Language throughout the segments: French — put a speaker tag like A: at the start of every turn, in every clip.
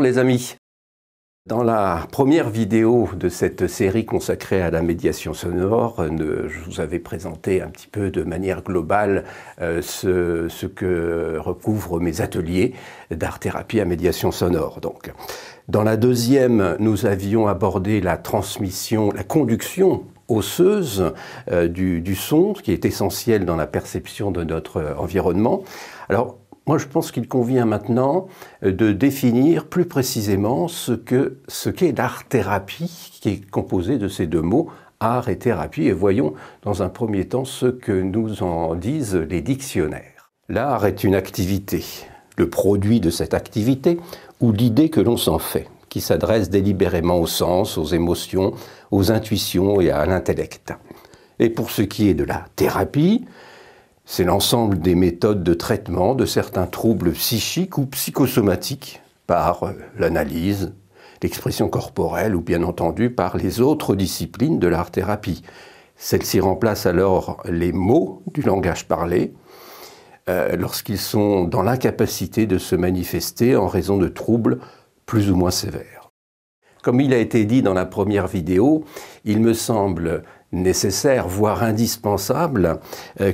A: les amis. Dans la première vidéo de cette série consacrée à la médiation sonore, je vous avais présenté un petit peu de manière globale ce que recouvrent mes ateliers d'art-thérapie à médiation sonore. Donc, dans la deuxième, nous avions abordé la transmission, la conduction osseuse du son, ce qui est essentiel dans la perception de notre environnement. Alors, moi, je pense qu'il convient maintenant de définir plus précisément ce qu'est l'art-thérapie, qui est composé de ces deux mots, art et thérapie. Et voyons dans un premier temps ce que nous en disent les dictionnaires. L'art est une activité, le produit de cette activité ou l'idée que l'on s'en fait, qui s'adresse délibérément aux sens, aux émotions, aux intuitions et à l'intellect. Et pour ce qui est de la thérapie, c'est l'ensemble des méthodes de traitement de certains troubles psychiques ou psychosomatiques par l'analyse, l'expression corporelle ou bien entendu par les autres disciplines de l'art-thérapie. Celle-ci remplace alors les mots du langage parlé lorsqu'ils sont dans l'incapacité de se manifester en raison de troubles plus ou moins sévères. Comme il a été dit dans la première vidéo, il me semble nécessaire, voire indispensable,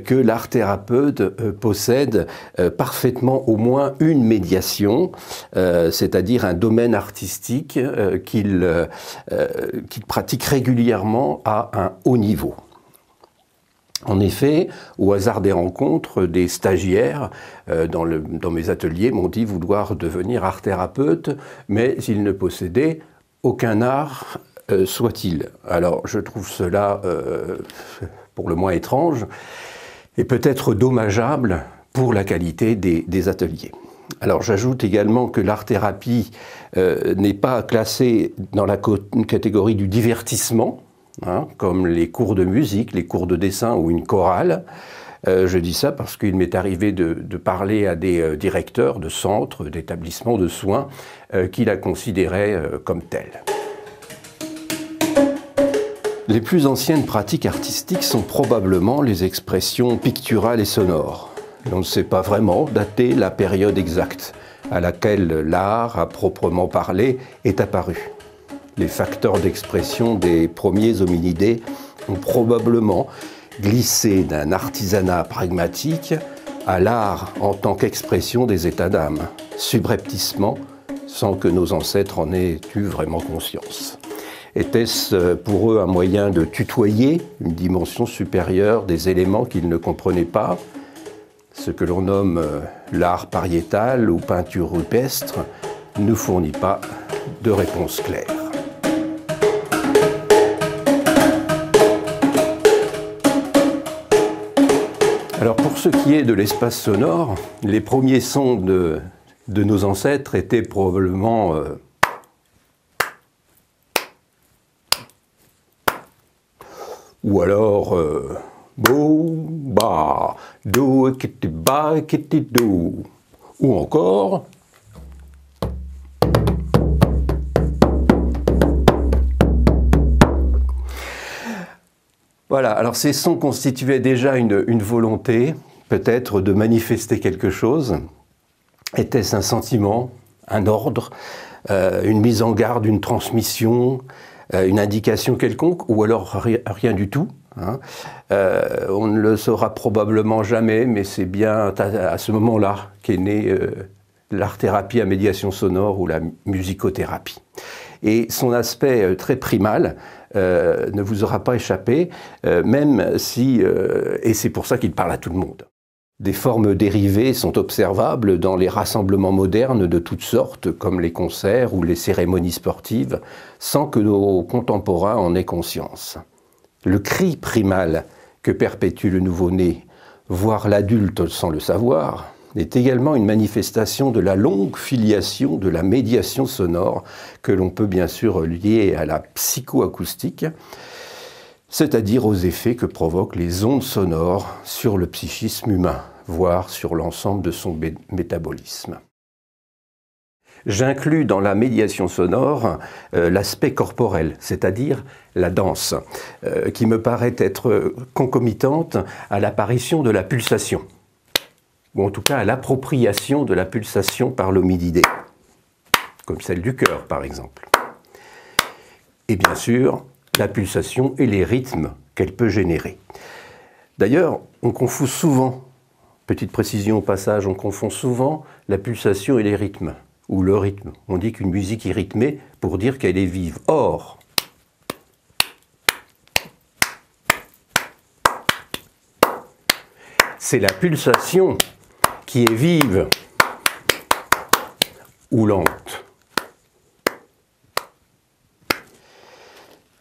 A: que l'art-thérapeute possède parfaitement au moins une médiation, c'est-à-dire un domaine artistique qu'il pratique régulièrement à un haut niveau. En effet, au hasard des rencontres, des stagiaires dans mes ateliers m'ont dit vouloir devenir art-thérapeute, mais ils ne possédaient aucun art soit-il. Alors, je trouve cela pour le moins étrange et peut-être dommageable pour la qualité des ateliers. Alors, j'ajoute également que l'art-thérapie n'est pas classée dans la catégorie du divertissement, hein, comme les cours de musique, les cours de dessin ou une chorale. Je dis ça parce qu'il m'est arrivé de parler à des directeurs de centres, d'établissements de soins qui la considéraient comme telle. Les plus anciennes pratiques artistiques sont probablement les expressions picturales et sonores. On ne sait pas vraiment dater la période exacte à laquelle l'art, à proprement parler, est apparu. Les facteurs d'expression des premiers hominidés ont probablement glissé d'un artisanat pragmatique à l'art en tant qu'expression des états d'âme, subrepticement, sans que nos ancêtres en aient eu vraiment conscience. Était-ce pour eux un moyen de tutoyer une dimension supérieure des éléments qu'ils ne comprenaient pas? Ce que l'on nomme l'art pariétal ou peinture rupestre ne fournit pas de réponse claire. Alors pour ce qui est de l'espace sonore, les premiers sons de nos ancêtres étaient probablement ou alors bo, ba, do, kitty, ba, kitty, do. Ou encore voilà, alors ces sons constituaient déjà une volonté, peut-être de manifester quelque chose. Était-ce un sentiment, un ordre, une mise en garde, une transmission, une indication quelconque, ou alors rien du tout, hein. On ne le saura probablement jamais, mais c'est bien à ce moment-là qu'est née l'art-thérapie à médiation sonore ou la musicothérapie. Et son aspect très primal ne vous aura pas échappé, même si, et c'est pour ça qu'il parle à tout le monde. Des formes dérivées sont observables dans les rassemblements modernes de toutes sortes, comme les concerts ou les cérémonies sportives, sans que nos contemporains en aient conscience. Le cri primal que perpétue le nouveau-né, voire l'adulte sans le savoir, est également une manifestation de la longue filiation de la médiation sonore que l'on peut bien sûr lier à la psychoacoustique, c'est-à-dire aux effets que provoquent les ondes sonores sur le psychisme humain, voire sur l'ensemble de son métabolisme. J'inclus dans la médiation sonore l'aspect corporel, c'est-à-dire la danse, qui me paraît être concomitante à l'apparition de la pulsation, ou en tout cas à l'appropriation de la pulsation par l'hominidé. comme celle du cœur par exemple. Et bien sûr, la pulsation et les rythmes qu'elle peut générer. D'ailleurs, on confond souvent, petite précision au passage, on confond souvent la pulsation et les rythmes, ou le rythme. On dit qu'une musique est rythmée pour dire qu'elle est vive. Or, c'est la pulsation qui est vive ou lente.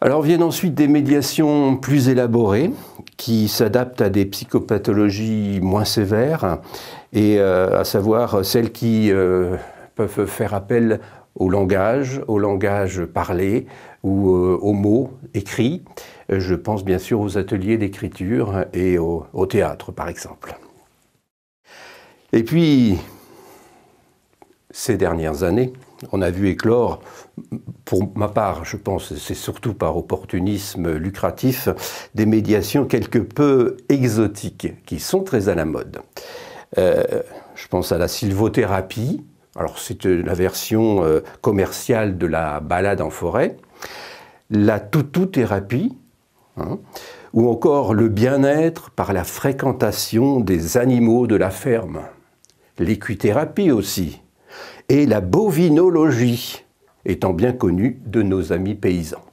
A: Alors viennent ensuite des médiations plus élaborées qui s'adaptent à des psychopathologies moins sévères, et à savoir celles qui peuvent faire appel au langage parlé ou aux mots écrits. Je pense bien sûr aux ateliers d'écriture et au théâtre par exemple. Et puis, ces dernières années, on a vu éclore, pour ma part, je pense, c'est surtout par opportunisme lucratif, des médiations quelque peu exotiques, qui sont très à la mode. Je pense à la sylvothérapie, alors c'est la version commerciale de la balade en forêt, la toutou-thérapie, hein, ou encore le bien-être par la fréquentation des animaux de la ferme, l'équithérapie aussi, et la bovinologie, étant bien connue de nos amis paysans.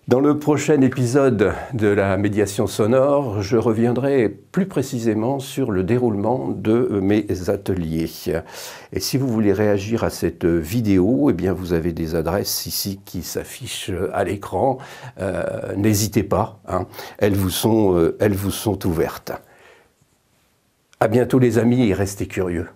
A: Dans le prochain épisode de la médiation sonore, je reviendrai plus précisément sur le déroulement de mes ateliers. Et si vous voulez réagir à cette vidéo, eh bien vous avez des adresses ici qui s'affichent à l'écran. N'hésitez pas, hein, elles vous sont ouvertes. À bientôt les amis et restez curieux.